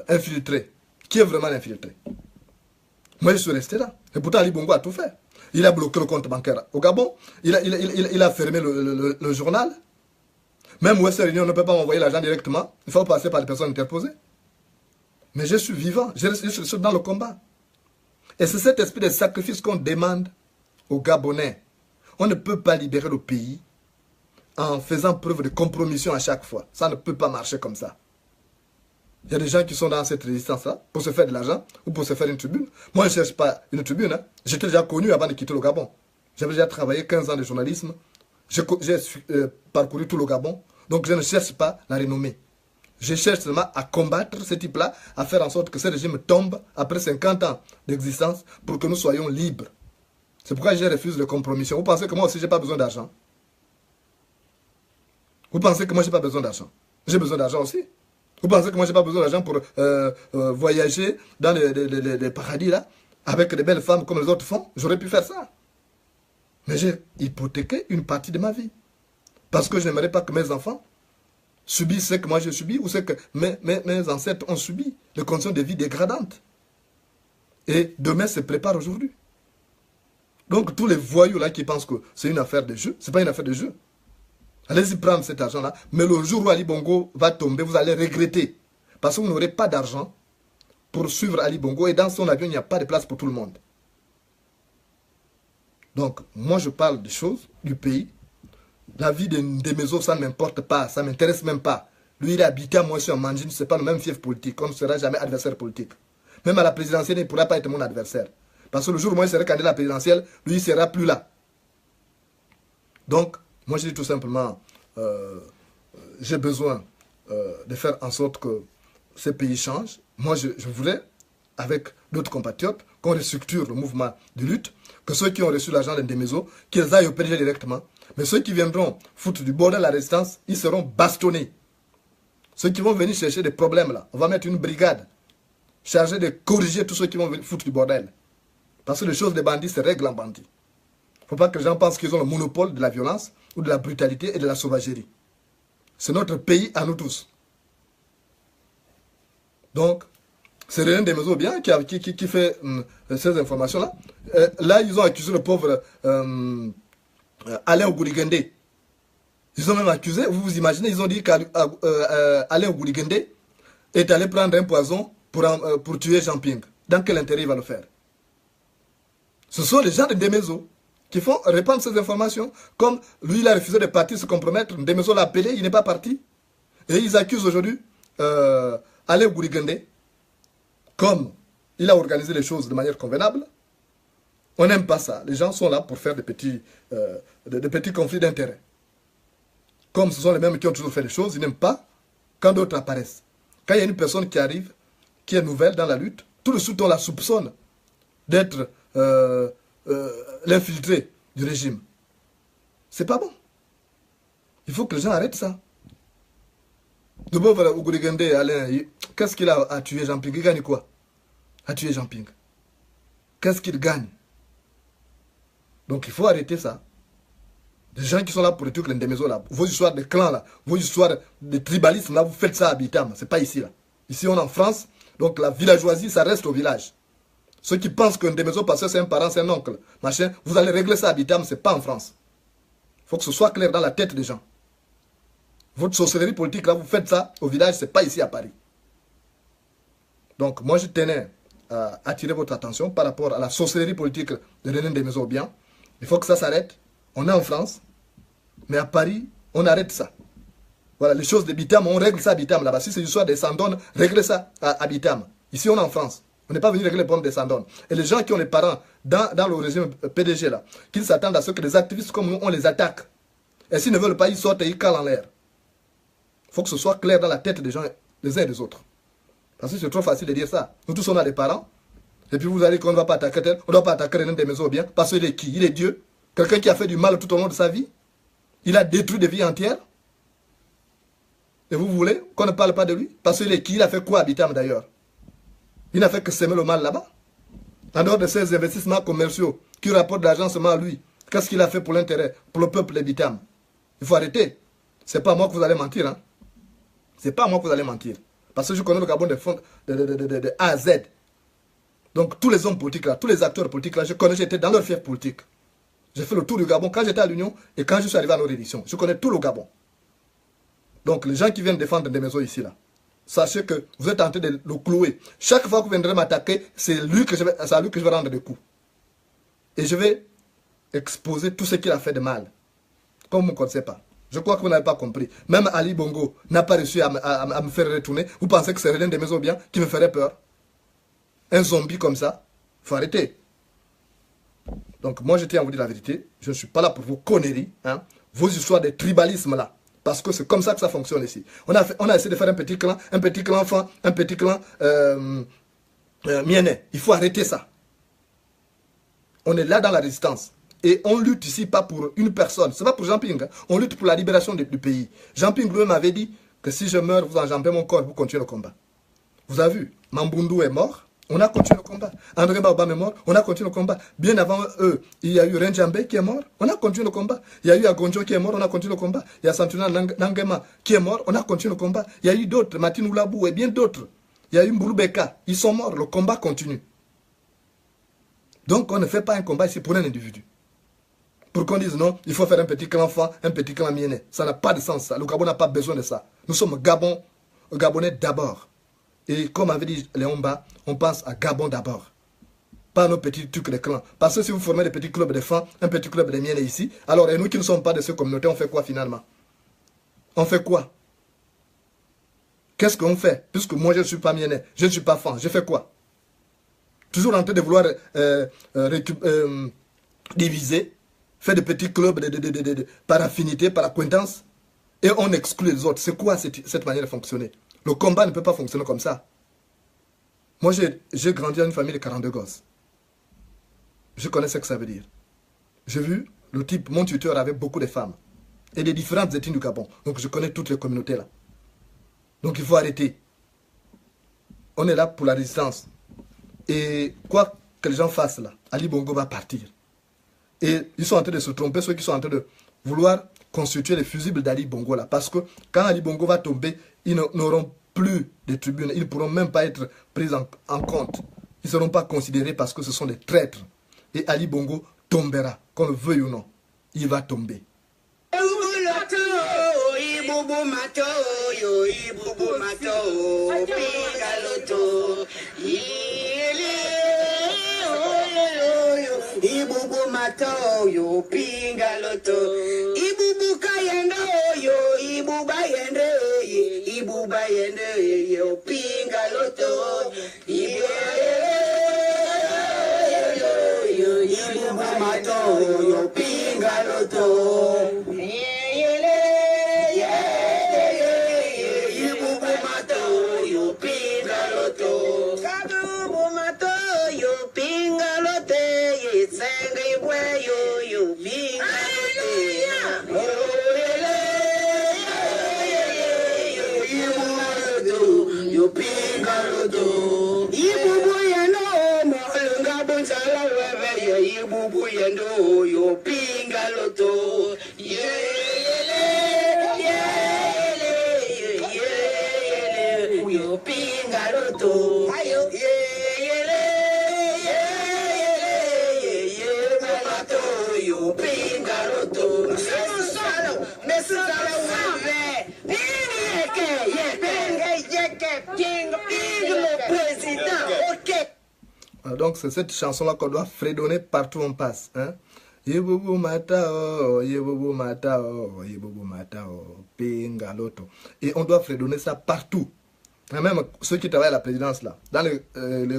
infiltré? Qui est vraiment infiltré? Moi, je suis resté là. Et pourtant, Ali Bongo a tout fait. Il a bloqué le compte bancaire au Gabon. Il a fermé le journal. Même Western Union ne peut pas m'envoyer l'argent directement. Il faut passer par les personnes interposées. Mais je suis vivant. Je suis dans le combat. Et c'est cet esprit de sacrifice qu'on demande aux Gabonais. On ne peut pas libérer le pays en faisant preuve de compromission à chaque fois. Ça ne peut pas marcher comme ça. Il y a des gens qui sont dans cette résistance-là pour se faire de l'argent ou pour se faire une tribune. Moi, je ne cherche pas une tribune. Hein. J'étais déjà connu avant de quitter le Gabon. J'avais déjà travaillé 15 ans de journalisme. J'ai parcouru tout le Gabon. Donc, je ne cherche pas la renommée. Je cherche seulement à combattre ce type-là, à faire en sorte que ce régime tombe après 50 ans d'existence pour que nous soyons libres. C'est pourquoi je refuse les compromissions. Vous pensez que moi aussi, je n'ai pas besoin d'argent? Vous pensez que moi, je n'ai pas besoin d'argent? J'ai besoin d'argent aussi. Vous pensez que moi, je n'ai pas besoin d'argent pour voyager dans les paradis, là, avec des belles femmes comme les autres font? J'aurais pu faire ça. Mais j'ai hypothéqué une partie de ma vie. Parce que je n'aimerais pas que mes enfants subissent ce que moi j'ai subi ou ce que mes ancêtres ont subi, les conditions de vie dégradantes. Et demain se prépare aujourd'hui. Donc tous les voyous là qui pensent que c'est une affaire de jeu, ce n'est pas une affaire de jeu. Allez-y prendre cet argent-là. Mais le jour où Ali Bongo va tomber, vous allez regretter. Parce que vous n'aurez pas d'argent pour suivre Ali Bongo. Et dans son avion, il n'y a pas de place pour tout le monde. Donc, moi, je parle des choses, du pays. La vie des maisons, ça ne m'importe pas. Ça ne m'intéresse même pas. Lui, il est habité, moi, je suis en Mandjin. Ce n'est pas le même fief politique. On ne sera jamais adversaire politique. Même à la présidentielle, il ne pourra pas être mon adversaire. Parce que le jour où moi, il serai candidat à la présidentielle, lui, il ne sera plus là. Donc, moi, je dis tout simplement, j'ai besoin de faire en sorte que ce pays change. Moi, je voudrais, avec d'autres compatriotes, qu'on restructure le mouvement de lutte, que ceux qui ont reçu l'argent des maisons, qu'ils aillent au PDG directement. Mais ceux qui viendront foutre du bordel à la résistance, ils seront bastonnés. Ceux qui vont venir chercher des problèmes là, on va mettre une brigade chargée de corriger tous ceux qui vont venir foutre du bordel. Parce que les choses des bandits se règlent en bandits. Il ne faut pas que les gens pensent qu'ils ont le monopole de la violence ou de la brutalité et de la sauvagerie. C'est notre pays à nous tous. Donc, c'est René Desmaisons bien qui fait ces informations-là. Là, ils ont accusé le pauvre Alain Ogouligende. Ils ont même accusé, vous vous imaginez, ils ont dit qu'Alain Ogouligende est allé prendre un poison pour tuer Jean Ping. Dans quel intérêt il va le faire? Ce sont les gens de Desmaisons qui font répandre ces informations. Comme lui, il a refusé de partir se compromettre. Desmaisons l'a appelé, il n'est pas parti. Et ils accusent aujourd'hui Alain Ogouligende. Comme il a organisé les choses de manière convenable, on n'aime pas ça. Les gens sont là pour faire des petits conflits d'intérêts. Comme ce sont les mêmes qui ont toujours fait les choses, ils n'aiment pas quand d'autres apparaissent. Quand il y a une personne qui arrive, qui est nouvelle dans la lutte, tout de suite on la soupçonne d'être l'infiltré du régime. C'est pas bon. Il faut que les gens arrêtent ça. De beau, voilà, Ogouligende, Alain, qu'est-ce qu'il a à tuer Jean Ping? Il gagne quoi à tuer Jean Ping? Qu'est-ce qu'il gagne? Donc il faut arrêter ça. Les gens qui sont là pour les trucs, les Desmaisons là, vos histoires de clans là, vos histoires de tribalisme là, vous faites ça à Bitam, c'est pas ici là. Ici on est en France, donc la villageoisie, ça reste au village. Ceux qui pensent qu'un Desmaisons parce que c'est un parent, c'est un oncle, machin, vous allez régler ça à Bitam, c'est pas en France. Il faut que ce soit clair dans la tête des gens. Votre sorcellerie politique là, vous faites ça au village, c'est pas ici à Paris. Donc moi je tenais à attirer votre attention par rapport à la sorcellerie politique de René Desmaisons bien. Il faut que ça s'arrête. On est en France, mais à Paris, on arrête ça. Voilà, les choses de Bitam, on règle ça à Bitam là-bas. Si c'est l'histoire des Sandones, réglez ça à Bitam. Ici, on est en France. On n'est pas venu régler les problèmes des Sandones. Et les gens qui ont les parents dans le régime PDG là, qu'ils s'attendent à ce que les activistes comme nous, on les attaque. Et s'ils ne veulent pas, ils sortent et ils calent en l'air. Il faut que ce soit clair dans la tête des gens, les uns et des autres. Parce que c'est trop facile de dire ça. Nous tous, on a des parents. Et puis vous allez qu'on ne va pas attaquer tel, on ne doit pas attaquer René Desmaisons bien. Parce qu'il est qui? Il est Dieu. Quelqu'un qui a fait du mal tout au long de sa vie. Il a détruit des vies entières. Et vous voulez qu'on ne parle pas de lui? Parce qu'il est qui? Il a fait quoi à Bitam d'ailleurs? Il n'a fait que s'aimer le mal là-bas. En dehors de ces investissements commerciaux qui rapportent de l'argent seulement à lui, qu'est-ce qu'il a fait pour l'intérêt, pour le peuple de Bitam? Il faut arrêter. C'est pas à moi que vous allez mentir. Hein? C'est pas à moi que vous allez mentir. Parce que je connais le Gabon de A à Z. Donc tous les hommes politiques là, tous les acteurs politiques là, je connais, j'étais dans leur fief politique. J'ai fait le tour du Gabon quand j'étais à l'Union et quand je suis arrivé à nos éditions. Je connais tout le Gabon. Donc les gens qui viennent défendre des maisons ici là, sachez que vous êtes en train de le clouer. Chaque fois que vous viendrez m'attaquer, c'est à lui que je vais rendre des coups. Et je vais exposer tout ce qu'il a fait de mal. Comme vous ne connaissez pas. Je crois que vous n'avez pas compris. Même Ali Bongo n'a pas réussi à me faire retourner. Vous pensez que c'est René Desmaisons bien qui me ferait peur? Un zombie comme ça, il faut arrêter. Donc moi je tiens à vous dire la vérité. Je ne suis pas là pour vos conneries. Hein, vos histoires de tribalisme là. Parce que c'est comme ça que ça fonctionne ici. On a essayé de faire un petit clan enfant, un petit clan miennet. Il faut arrêter ça. On est là dans la résistance. Et on lutte ici pas pour une personne. Ce n'est pas pour Jean Ping. Hein. On lutte pour la libération du pays. Jean Ping lui-même avait dit que si je meurs, vous enjambez mon corps, vous continuez le combat. Vous avez vu, Mambundu est mort. On a continué le combat. André Baobam est mort. On a continué le combat. Bien avant eux, il y a eu Renjambe qui est mort. On a continué le combat. Il y a eu Agonjo qui est mort. On a continué le combat. Il y a Santuna Nangema qui est mort. On a continué le combat. Il y a eu d'autres, Martin Oulabou et bien d'autres. Il y a eu Mbouloubeka. Ils sont morts. Le combat continue. Donc on ne fait pas un combat ici pour un individu. pour qu'on dise non, il faut faire un petit clan Fan, un petit clan Mienné. Ça n'a pas de sens, ça. Le Gabon n'a pas besoin de ça. Nous sommes Gabonais d'abord. Et comme avait dit Léon Mba, on pense à Gabon d'abord. Pas nos petits trucs de clans. Parce que si vous formez des petits clubs de Fan, un petit club de Mienné ici, alors et nous qui ne sommes pas de ces communautés, on fait quoi finalement? On fait quoi? Qu'est-ce qu'on fait? Puisque moi je ne suis pas Mienné, je ne suis pas Fan, je fais quoi? Toujours en train de vouloir diviser, faire des petits clubs par affinité, par acquaintance, et on exclut les autres. C'est quoi cette manière de fonctionner? Le combat ne peut pas fonctionner comme ça. Moi, j'ai grandi dans une famille de 42 gosses. Je connais ce que ça veut dire. J'ai vu le type, mon tuteur avait beaucoup de femmes, et des différentes ethnies du Gabon. Donc je connais toutes les communautés là. Donc il faut arrêter. On est là pour la résistance. Et quoi que les gens fassent là, Ali Bongo va partir. Et ils sont en train de se tromper, ceux qui sont en train de vouloir constituer les fusibles d'Ali Bongo là. Parce que quand Ali Bongo va tomber, ils n'auront plus de tribunes. Ils ne pourront même pas être pris en compte. Ils ne seront pas considérés parce que ce sont des traîtres. Et Ali Bongo tombera, qu'on le veuille ou non. Il va tomber. Ibubu mato yo pinga loto. Ibubu kayendo yo ibuba yende ibuba yende yo pinga loto. Ibubu mato yo pinga loto. Ibubu mato yo pinga loto. Kabubu mato yo pinga loto. Donc c'est cette chanson-là qu'on doit fredonner partout où on passe. Hein? Yibubu matao, yibubu matao, yibubu matao, pingaloto. Et on doit fredonner ça partout. Et même ceux qui travaillent à la présidence là, dans les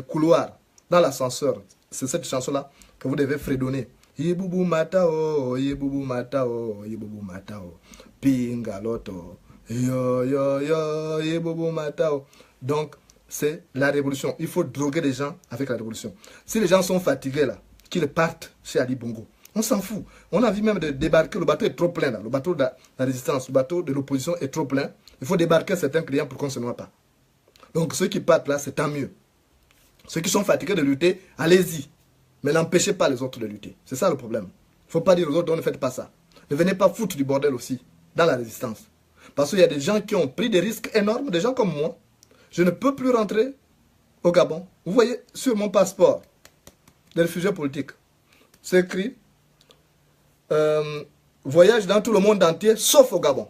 couloirs, dans l'ascenseur, c'est cette chanson-là que vous devez fredonner. Yibubu matao, yibubu matao, yibubu matao, pingaloto. Yo, yo, yo, yibubu matao. Donc, c'est la révolution. Il faut droguer les gens avec la révolution. Si les gens sont fatigués là, qu'ils partent chez Ali Bongo. On s'en fout. On a envie même de débarquer. Le bateau est trop plein là. Le bateau de la résistance, le bateau de l'opposition est trop plein. Il faut débarquer certains clients pour qu'on ne se noie pas. Donc ceux qui partent là, c'est tant mieux. Ceux qui sont fatigués de lutter, allez-y. Mais n'empêchez pas les autres de lutter. C'est ça le problème. Il ne faut pas dire aux autres, ne faites pas ça. Ne venez pas foutre du bordel aussi dans la résistance. Parce qu'il y a des gens qui ont pris des risques énormes, des gens comme moi. Je ne peux plus rentrer au Gabon. Vous voyez sur mon passeport de réfugié politique, c'est écrit voyage dans tout le monde entier, sauf au Gabon.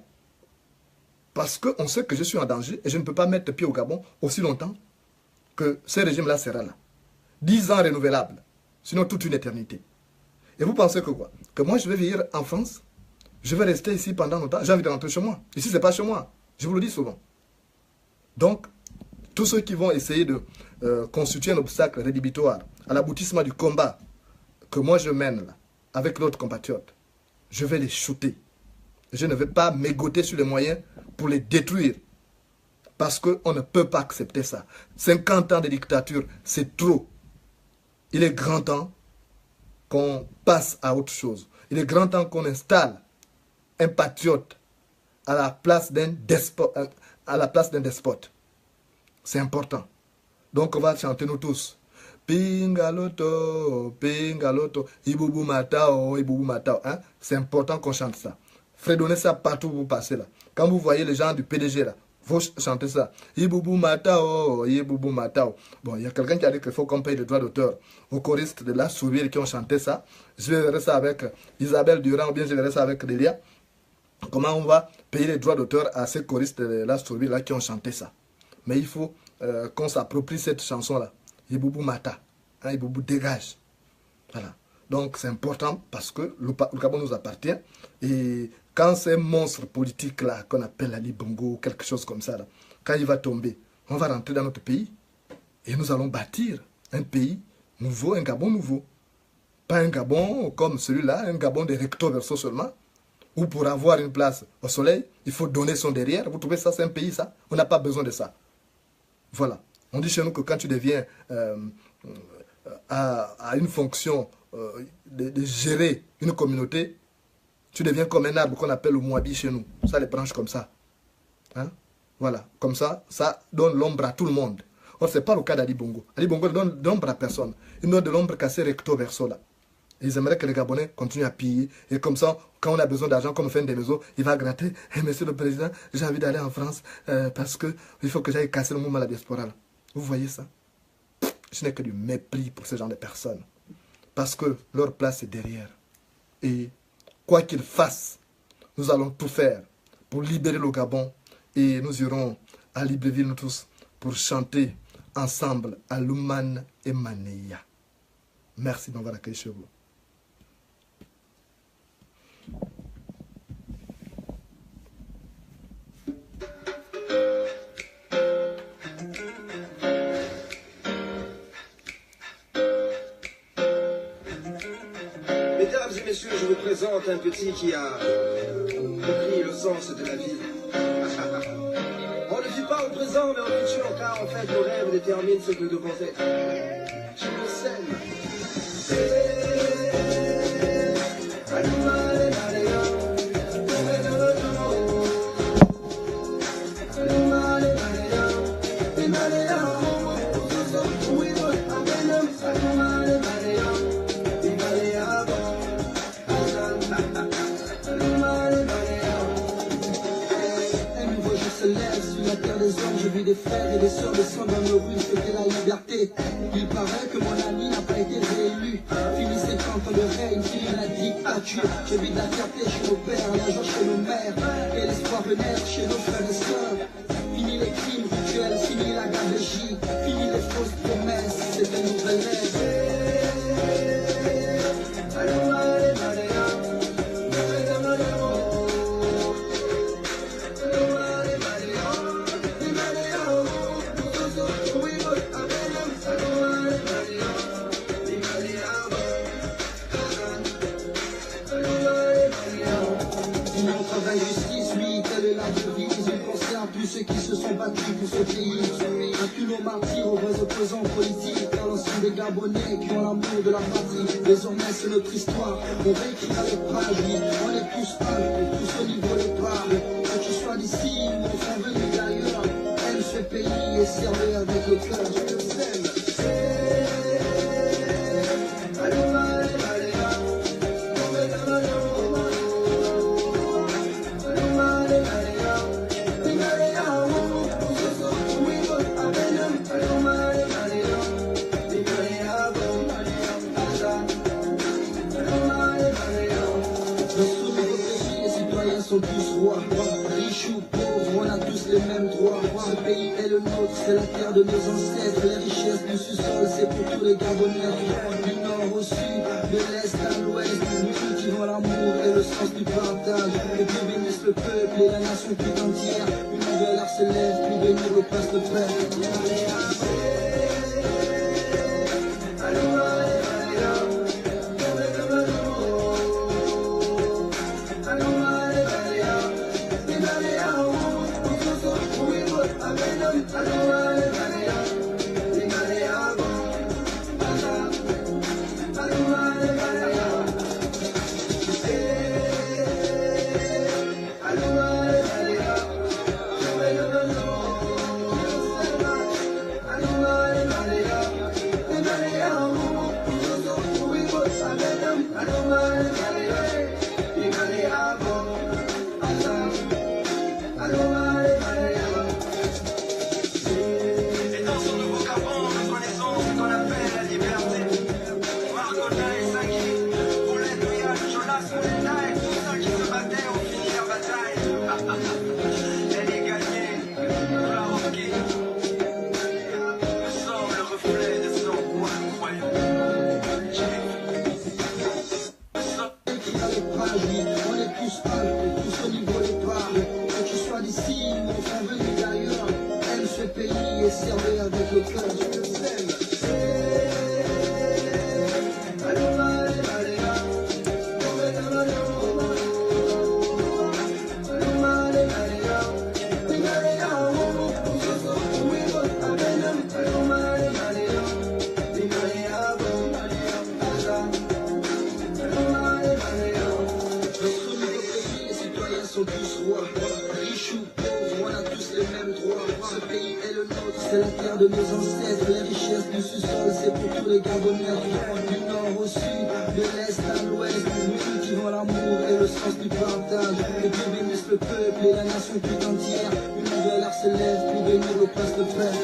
Parce qu'on sait que je suis en danger et je ne peux pas mettre pied au Gabon aussi longtemps que ce régime-là sera là. 10 ans renouvelables, sinon toute une éternité. Et vous pensez que quoi? Que moi je vais vivre en France? Je vais rester ici pendant longtemps? J'ai envie de rentrer chez moi. Ici, ce n'est pas chez moi. Je vous le dis souvent. Donc, tous ceux qui vont essayer de constituer un obstacle rédhibitoire à l'aboutissement du combat que moi je mène là, avec l'autre compatriote, je vais les shooter. Je ne vais pas m'égoter sur les moyens pour les détruire. Parce qu'on ne peut pas accepter ça. 50 ans de dictature, c'est trop. Il est grand temps qu'on passe à autre chose. Il est grand temps qu'on installe un patriote à la place d'un despote. C'est important. Donc on va chanter nous tous. Pingaloto, pingaloto, ibubu matao, ibubu matao. Hein? C'est important qu'on chante ça. Fredonnez ça partout où vous passez là. Quand vous voyez les gens du PDG là, faut chanter ça. Iboubou Matao, Iboubou Matao. Bon, il y a quelqu'un qui a dit qu'il faut qu'on paye les droits d'auteur aux choristes de la Sourire qui ont chanté ça. Je verrai ça avec Isabelle Durand ou bien je verrai ça avec Delia. Comment on va payer les droits d'auteur à ces choristes de la Sourire là qui ont chanté ça. Mais il faut qu'on s'approprie cette chanson-là. Iboubou Mata. Hein, Iboubou dégage. Voilà. Donc c'est important parce que le Gabon nous appartient. Et quand ces monstres politiques-là, qu'on appelle Ali Bongo ou quelque chose comme ça, là, quand il va tomber, on va rentrer dans notre pays et nous allons bâtir un pays nouveau, un Gabon nouveau. Pas un Gabon comme celui-là, un Gabon de recto verso seulement, où pour avoir une place au soleil, il faut donner son derrière. Vous trouvez ça, c'est un pays, ça? On n'a pas besoin de ça. Voilà. On dit chez nous que quand tu deviens à une fonction de gérer une communauté, tu deviens comme un arbre qu'on appelle le Moabi chez nous. Ça les branche comme ça. Hein? Voilà. Comme ça, ça donne l'ombre à tout le monde. Or, ce n'est pas le cas d'Ali Bongo. Ali Bongo ne donne l'ombre à personne. Il donne de l'ombre cassée recto verso là. Ils aimeraient que les Gabonais continuent à piller. Et comme ça, quand on a besoin d'argent, comme on fait des maisons, il va gratter. Hey, monsieur le président, j'ai envie d'aller en France parce qu'il faut que j'aille casser le mouvement de la diaspora là. Vous voyez ça? Je n'ai que du mépris pour ce genre de personnes. Parce que leur place est derrière. Et quoi qu'ils fassent, nous allons tout faire pour libérer le Gabon. Et nous irons à Libreville, nous tous, pour chanter ensemble à Luman et Maneya. Merci d'avoir accueilli chez vous. Mesdames et messieurs, je vous présente un petit qui a compris le sens de la vie. On ne vit pas au présent, mais au futur, car en fait, nos rêves déterminent ce que nous devons être. Je vous salue. Je vis des frères et des sœurs descendre dans nos rues, c'était la liberté. Il paraît que mon ami n'a pas été réélu. Fini ses 30 ans de règne, fini la dictature. Je vis de la fierté chez nos pères, la joie chez nos mères. Et l'espoir renaître chez nos frères et sœurs. Fini les crimes rituels, fini la gabegie. Fini les fausses promesses, c'est un nouvel ère. Ceux qui se sont battus pour ce pays, à tous nos martyrs, aux vrais opposants politiques, à l'ensemble des Gabonais qui ont l'amour de la patrie. Désormais c'est notre histoire, on réécrira les pages, oui, on est tous un, tous au niveau des parts. Que tu sois d'ici ou au fond venu d'ailleurs, aime ce pays et servez avec le cœur, je te sème. Sont tous rois, riches ou pauvres, on a tous les mêmes droits. Ce pays est le nôtre, c'est la terre de nos ancêtres. Les richesses du sous-sol, c'est pour tous les Gabonais. Du nord au sud, de l'est à l'ouest, nous cultivons l'amour et le sens du partage. Que Dieu bénisse le peuple et la nation tout entière. Une nouvelle ère se lève, pour bénir le prince de frère. Allô, de nos ancêtres, les richesses du sous-sol, c'est pour tous les Gabonais, du nord au sud, de l'est à l'ouest, nous cultivons l'amour et le sens du partage. Et Dieu bénisse le peuple et la nation tout entière, une nouvelle ère se lève pour bénir le place de paix.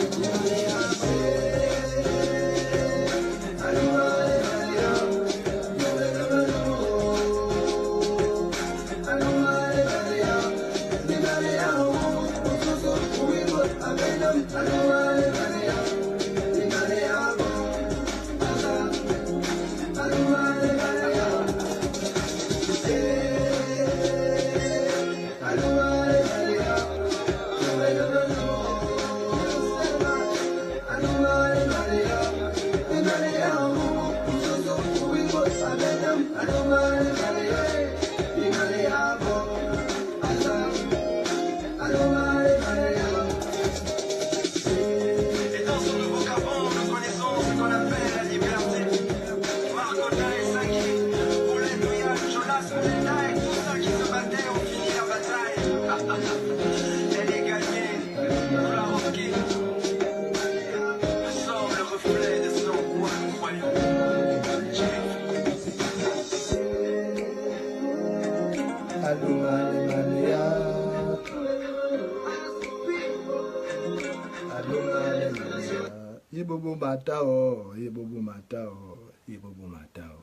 Ibubu matao, ibubu matao, ibubu matao.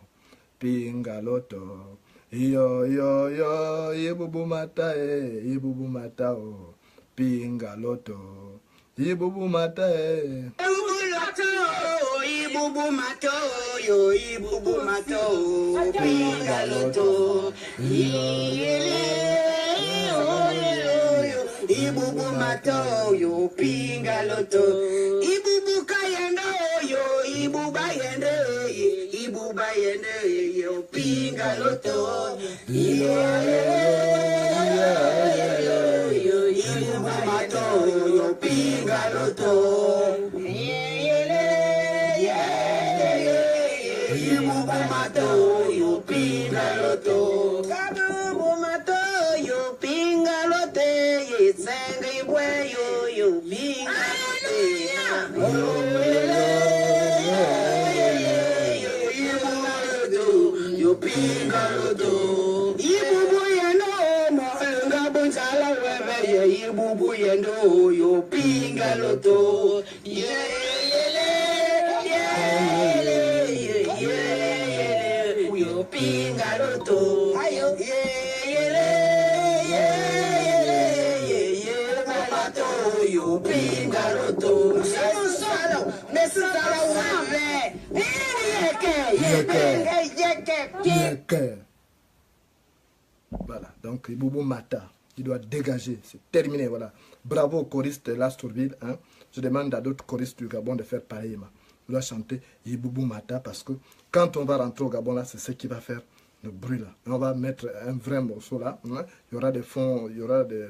Pingaloto, yo yo yo, ibubu matae, ibubu matao. Pingaloto, ibubu matae. Ibubu matao, yo ibubu matao. Pingaloto, ibubu matao, yo pingaloto. Ibubu kayendo, yo ibubu bayende, ibubu bayende, yo pingaloto. Ibubu matao, yo pingaloto. Ibubu matao, yo pingaloto. Kabubu matao, yo pingalote. Sanga ibwe yo yo pingalote. Yo pingaloto. Ibubu yendo mo nga bonzala wewe ye ibubu yendo yo pingaloto. Yo pingaloto. Ayo yo pingaloto. Voilà, donc Ibubu Mata, il doit dégager, c'est terminé, voilà. Bravo aux choristes de l'Astrourville, hein. Je demande à d'autres choristes du Gabon de faire pareil. Il doit chanter Ibubu Mata parce que quand on va rentrer au Gabon, là, c'est ce qui va faire le bruit là. Et on va mettre un vrai morceau là, hein. Il y aura des fonds, il y aura des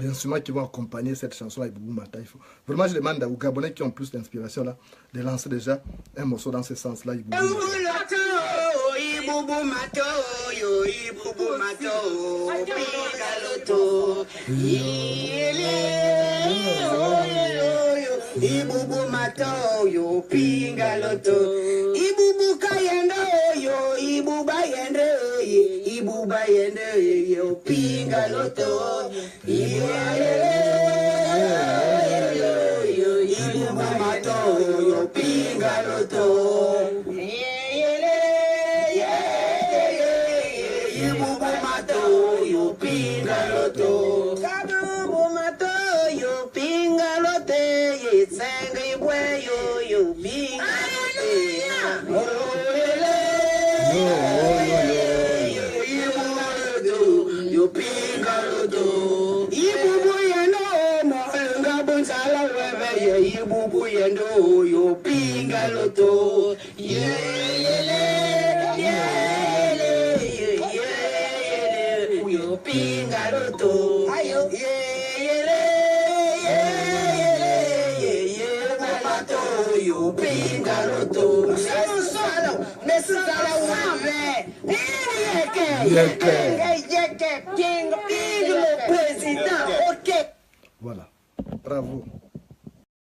instruments qui vont accompagner cette chanson-là, Ibubu Mata. Vraiment, je demande aux Gabonais qui ont plus d'inspiration là, de lancer déjà un morceau dans ce sens-là, Ibubu Mata. Ibubu matao, yo ibubu matao, pingaloto. Ibubu matao, yo pingaloto. Ibubu kayendo, yo ibubu bayende, ibubu bayende, yo pingaloto. Ibubu matao, yo pingaloto. Ibubu matao, yo pingaloto. Kabubu matao, yo pingalote. Sanga ibwe yo yo pingalote. Yo pingaloto. Ibubu yendo mo nga bonzala wewe ye ibubu yendo yo pingaloto. Yo pingaloto. Ayo yo pingaloto. Mesala wame.